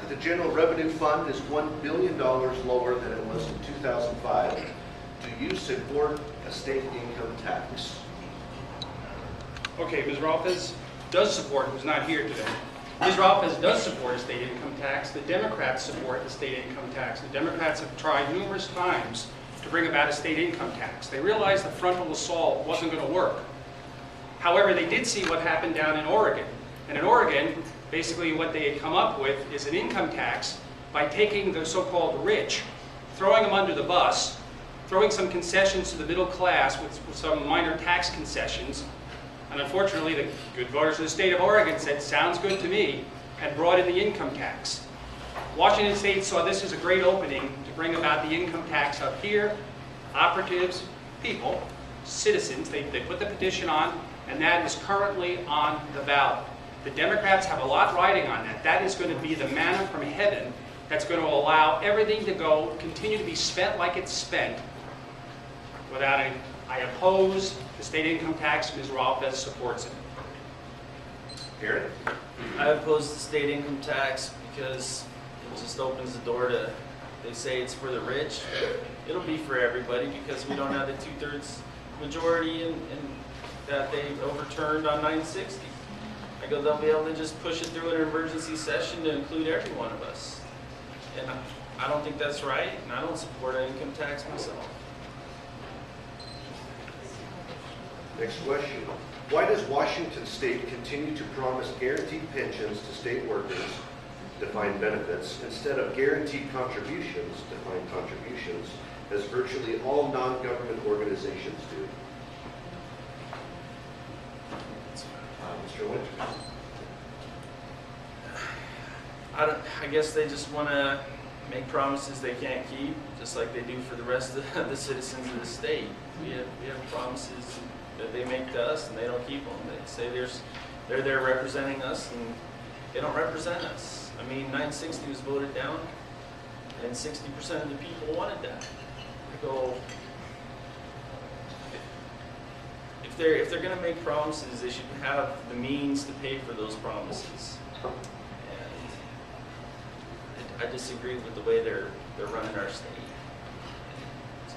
that the general revenue fund is $1 billion lower than it was in 2005. Do you support a state income tax? Okay, Ms. Rolfes does support, who's not here today. Ms. Rolfes does support a state income tax. The Democrats support the state income tax. The Democrats have tried numerous times to bring about a state income tax. They realized the frontal assault wasn't going to work. However, they did see what happened down in Oregon. And in Oregon, basically what they had come up with is an income tax by taking the so-called rich, throwing them under the bus, throwing some concessions to the middle class with some minor tax concessions. And unfortunately, the good voters of the state of Oregon said, sounds good to me, and brought in the income tax. Washington State saw this as a great opening to bring about the income tax up here. Operatives, people, citizens, they put the petition on, and that is currently on the ballot. The Democrats have a lot riding on that. That is going to be the manna from heaven that's going to allow everything to go, continue to be spent like it's spent without any. I oppose the state income tax. Ms. Rolfes supports it. Aaron? I oppose the state income tax because it just opens the door to, they say it's for the rich. It'll be for everybody because we don't have the 2/3 majority in that they overturned on 960. I go, they'll be able to just push it through an emergency session to include every one of us. And I don't think that's right, and I don't support an income tax myself. Next question. Why does Washington State continue to promise guaranteed pensions to state workers, defined benefits, instead of guaranteed contributions, defined contributions, as virtually all non-government organizations do? Mr. Winter. I guess they just want to make promises they can't keep, just like they do for the rest of the citizens of the state. We have promises that they make to us, and they don't keep them. They say they're there representing us, and they don't represent us. I mean, 960 was voted down, and 60% of the people wanted that. I go, if they're going to make promises, they should have the means to pay for those promises. And I disagree with the way they're running our state. So,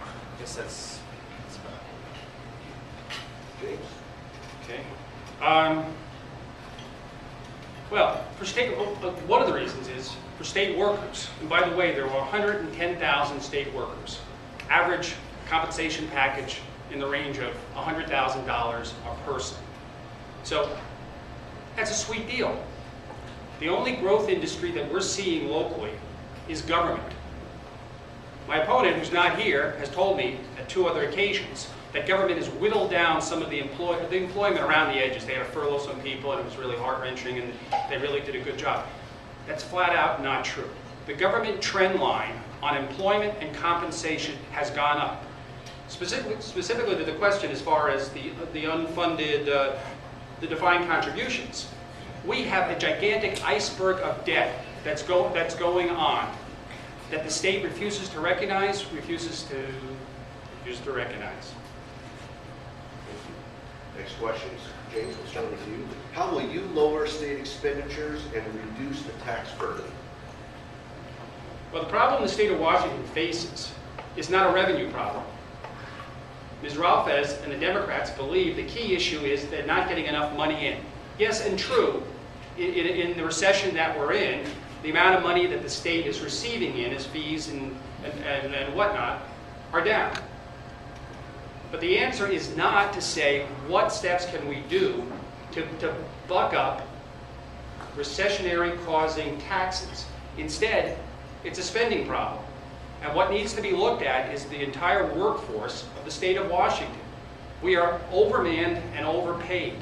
I guess that's about it. James? Okay. Well, for state, one of the reasons is for state workers. And by the way, there were 110,000 state workers. Average compensation package in the range of $100,000 a person. So that's a sweet deal. The only growth industry that we're seeing locally is government. My opponent, who's not here, has told me at 2 other occasions that government has whittled down some of the employment around the edges. They had to furlough some people, and it was really heart-wrenching, and they really did a good job. That's flat out not true. The government trend line on employment and compensation has gone up. Specifically to the question as far as the unfunded, the defined contributions. We have a gigantic iceberg of debt that's going on that the state refuses to recognize, refuses to recognize. Next questions. James, we'll start with you. How will you lower state expenditures and reduce the tax burden? Well, the problem the state of Washington faces is not a revenue problem. Ms. Rolfes and the Democrats believe the key issue is they're not getting enough money in. Yes, and true, in the recession that we're in, the amount of money that the state is receiving in as fees and whatnot are down. But the answer is not to say what steps can we do to buck up recessionary causing taxes. Instead, it's a spending problem. And what needs to be looked at is the entire workforce of the state of Washington. We are overmanned and overpaid.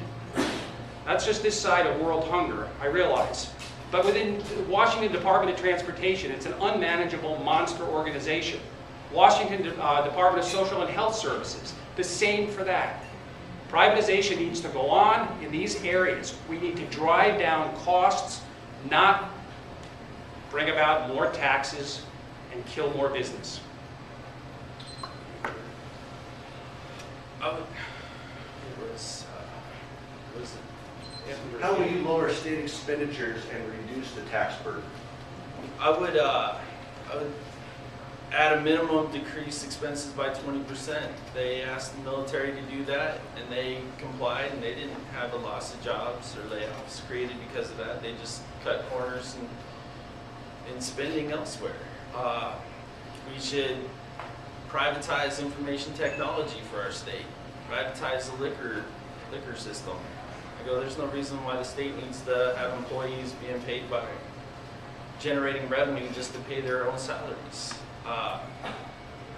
That's just this side of world hunger, I realize. But within the Washington Department of Transportation, it's an unmanageable monster organization. Washington Department of Social and Health Services, the same for that. Privatization needs to go on in these areas. We need to drive down costs, not bring about more taxes and kill more business. How will you lower state expenditures and reduce the tax burden? I would at a minimum decrease expenses by 20%. They asked the military to do that and they complied, and they didn't have a loss of jobs or layoffs created because of that. They just cut corners in spending elsewhere. We should privatize information technology for our state, privatize the liquor system. There's no reason why the state needs to have employees being paid by generating revenue just to pay their own salaries.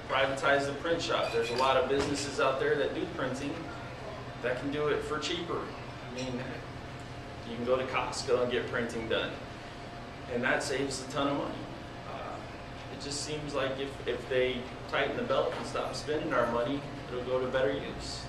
Privatize the print shop. There's a lot of businesses out there that do printing that can do it for cheaper. I mean, you can go to Costco and get printing done, and that saves a ton of money. It just seems like if they tighten the belt and stop spending our money, it'll go to better use.